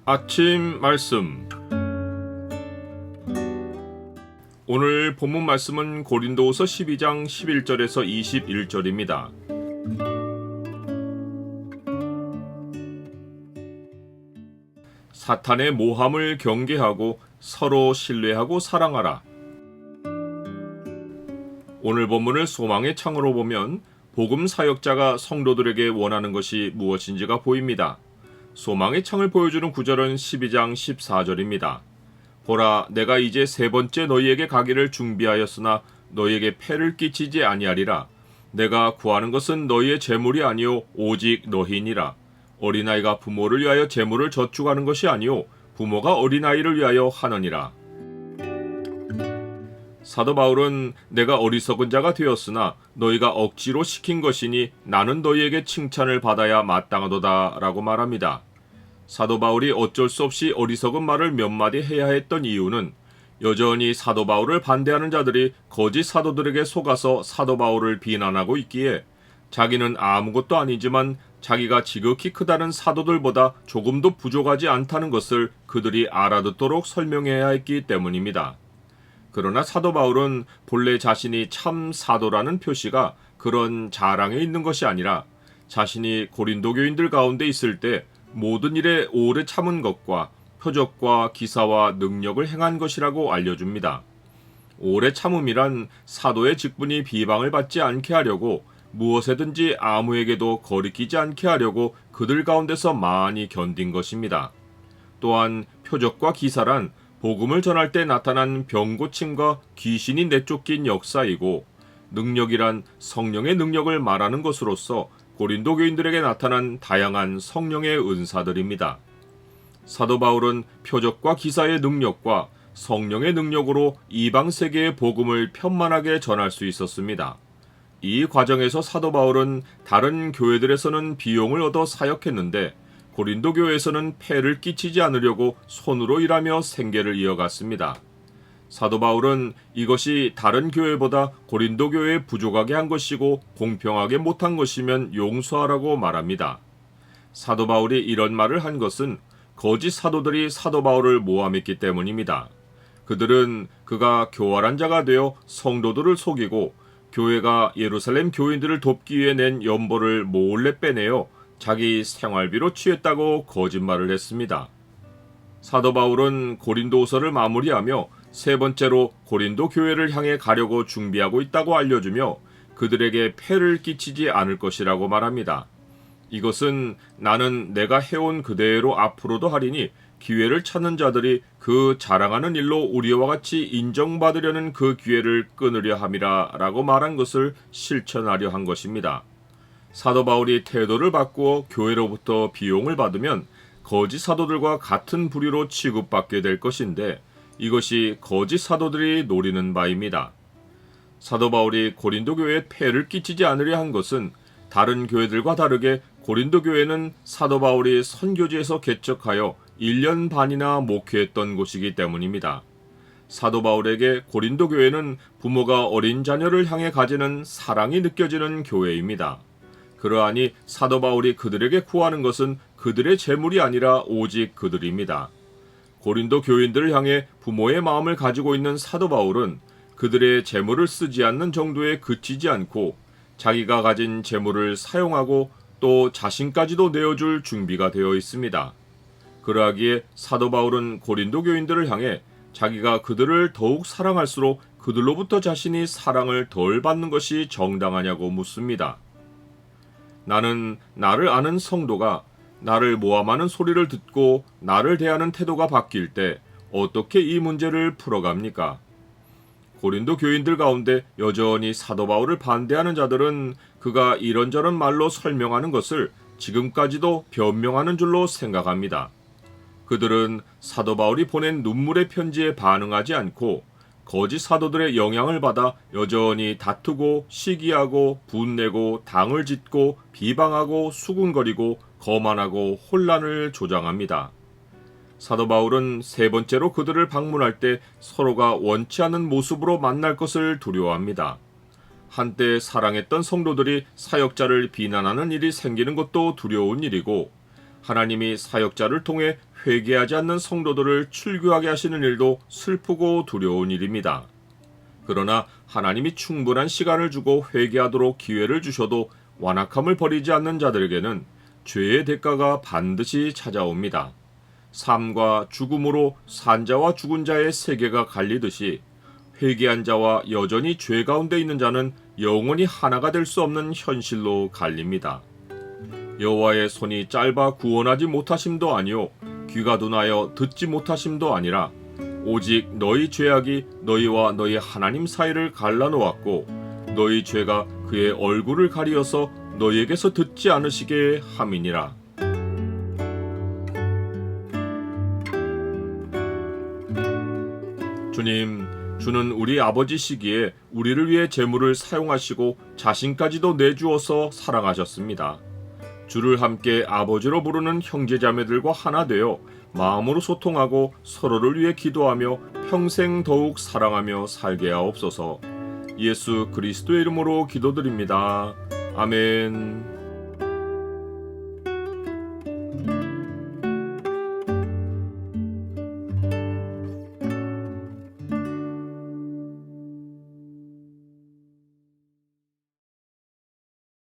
아침 말씀. 오늘 본문 말씀은 고린도후서 12장 11절에서 21절입니다. 사탄의 모함을 경계하고 서로 신뢰하고 사랑하라. 오늘 본문을 소망의 창으로 보면 복음 사역자가 성도들에게 원하는 것이 무엇인지가 보입니다. 소망의 창을 보여주는 구절은 12장 14절입니다. 보라, 내가 이제 세 번째 너희에게 가기를 준비하였으나 너희에게 폐를 끼치지 아니하리라. 내가 구하는 것은 너희의 재물이 아니요 오직 너희니라. 어린아이가 부모를 위하여 재물을 저축하는 것이 아니요 부모가 어린아이를 위하여 하느니라. 사도 바울은 내가 어리석은 자가 되었으나 너희가 억지로 시킨 것이니 나는 너희에게 칭찬을 받아야 마땅하도다 라고 말합니다. 사도 바울이 어쩔 수 없이 어리석은 말을 몇 마디 해야 했던 이유는 여전히 사도 바울을 반대하는 자들이 거짓 사도들에게 속아서 사도 바울을 비난하고 있기에 자기는 아무것도 아니지만 자기가 지극히 크다는 사도들보다 조금도 부족하지 않다는 것을 그들이 알아듣도록 설명해야 했기 때문입니다. 그러나 사도 바울은 본래 자신이 참 사도라는 표시가 그런 자랑에 있는 것이 아니라 자신이 고린도 교인들 가운데 있을 때 모든 일에 오래 참은 것과 표적과 기사와 능력을 행한 것이라고 알려줍니다. 오래 참음이란 사도의 직분이 비방을 받지 않게 하려고 무엇에든지 아무에게도 거리끼지 않게 하려고 그들 가운데서 많이 견딘 것입니다. 또한 표적과 기사란 복음을 전할 때 나타난 병고침과 귀신이 내쫓긴 역사이고 능력이란 성령의 능력을 말하는 것으로서 고린도 교인들에게 나타난 다양한 성령의 은사들입니다. 사도 바울은 표적과 기사의 능력과 성령의 능력으로 이방 세계의 복음을 편만하게 전할 수 있었습니다. 이 과정에서 사도 바울은 다른 교회들에서는 비용을 얻어 사역했는데 고린도 교회에서는 폐를 끼치지 않으려고 손으로 일하며 생계를 이어갔습니다. 사도 바울은 이것이 다른 교회보다 고린도 교회에 부족하게 한 것이고 공평하게 못한 것이면 용서하라고 말합니다. 사도 바울이 이런 말을 한 것은 거짓 사도들이 사도 바울을 모함했기 때문입니다. 그들은 그가 교활한 자가 되어 성도들을 속이고 교회가 예루살렘 교인들을 돕기 위해 낸 연보를 몰래 빼내어 자기 생활비로 취했다고 거짓말을 했습니다. 사도 바울은 고린도후서를 마무리하며 세 번째로 고린도 교회를 향해 가려고 준비하고 있다고 알려주며 그들에게 폐를 끼치지 않을 것이라고 말합니다. 이것은 나는 내가 해온 그대로 앞으로도 하리니 기회를 찾는 자들이 그 자랑하는 일로 우리와 같이 인정받으려는 그 기회를 끊으려 함이라 라고 말한 것을 실천하려 한 것입니다. 사도 바울이 태도를 바꾸어 교회로부터 비용을 받으면 거짓 사도들과 같은 부류로 취급받게 될 것인데 이것이 거짓 사도들이 노리는 바입니다. 사도 바울이 고린도 교회에 폐를 끼치지 않으려 한 것은 다른 교회들과 다르게 고린도 교회는 사도 바울이 선교지에서 개척하여 1년 반이나 목회했던 곳이기 때문입니다. 사도 바울에게 고린도 교회는 부모가 어린 자녀를 향해 가지는 사랑이 느껴지는 교회입니다. 그러하니 사도 바울이 그들에게 구하는 것은 그들의 재물이 아니라 오직 그들입니다. 고린도 교인들을 향해 부모의 마음을 가지고 있는 사도 바울은 그들의 재물을 쓰지 않는 정도에 그치지 않고 자기가 가진 재물을 사용하고 또 자신까지도 내어줄 준비가 되어 있습니다. 그러하기에 사도 바울은 고린도 교인들을 향해 자기가 그들을 더욱 사랑할수록 그들로부터 자신이 사랑을 덜 받는 것이 정당하냐고 묻습니다. 나는 나를 아는 성도가 나를 모함하는 소리를 듣고 나를 대하는 태도가 바뀔 때 어떻게 이 문제를 풀어갑니까? 고린도 교인들 가운데 여전히 사도 바울을 반대하는 자들은 그가 이런저런 말로 설명하는 것을 지금까지도 변명하는 줄로 생각합니다. 그들은 사도 바울이 보낸 눈물의 편지에 반응하지 않고 거짓 사도들의 영향을 받아 여전히 다투고 시기하고 분내고 당을 짓고 비방하고 수군거리고 거만하고 혼란을 조장합니다. 사도 바울은 세 번째로 그들을 방문할 때 서로가 원치 않는 모습으로 만날 것을 두려워합니다. 한때 사랑했던 성도들이 사역자를 비난하는 일이 생기는 것도 두려운 일이고 하나님이 사역자를 통해 회개하지 않는 성도들을 출교하게 하시는 일도 슬프고 두려운 일입니다. 그러나 하나님이 충분한 시간을 주고 회개하도록 기회를 주셔도 완악함을 버리지 않는 자들에게는 죄의 대가가 반드시 찾아옵니다. 삶과 죽음으로 산 자와 죽은 자의 세계가 갈리듯이 회개한 자와 여전히 죄 가운데 있는 자는 영원히 하나가 될 수 없는 현실로 갈립니다. 여호와의 손이 짧아 구원하지 못하심도 아니요 귀가 둔하여 듣지 못하심도 아니라 오직 너희 죄악이 너희와 너희 하나님 사이를 갈라놓았고 너희 죄가 그의 얼굴을 가리어서 너희에게서 듣지 않으시게 함이니라. 주님, 주는 우리 아버지시기에 우리를 위해 재물을 사용하시고 자신까지도 내주어서 사랑하셨습니다. 주를 함께 아버지로 부르는 형제자매들과 하나 되어 마음으로 소통하고 서로를 위해 기도하며 평생 더욱 사랑하며 살게 하옵소서. 예수 그리스도의 이름으로 기도드립니다. 아멘.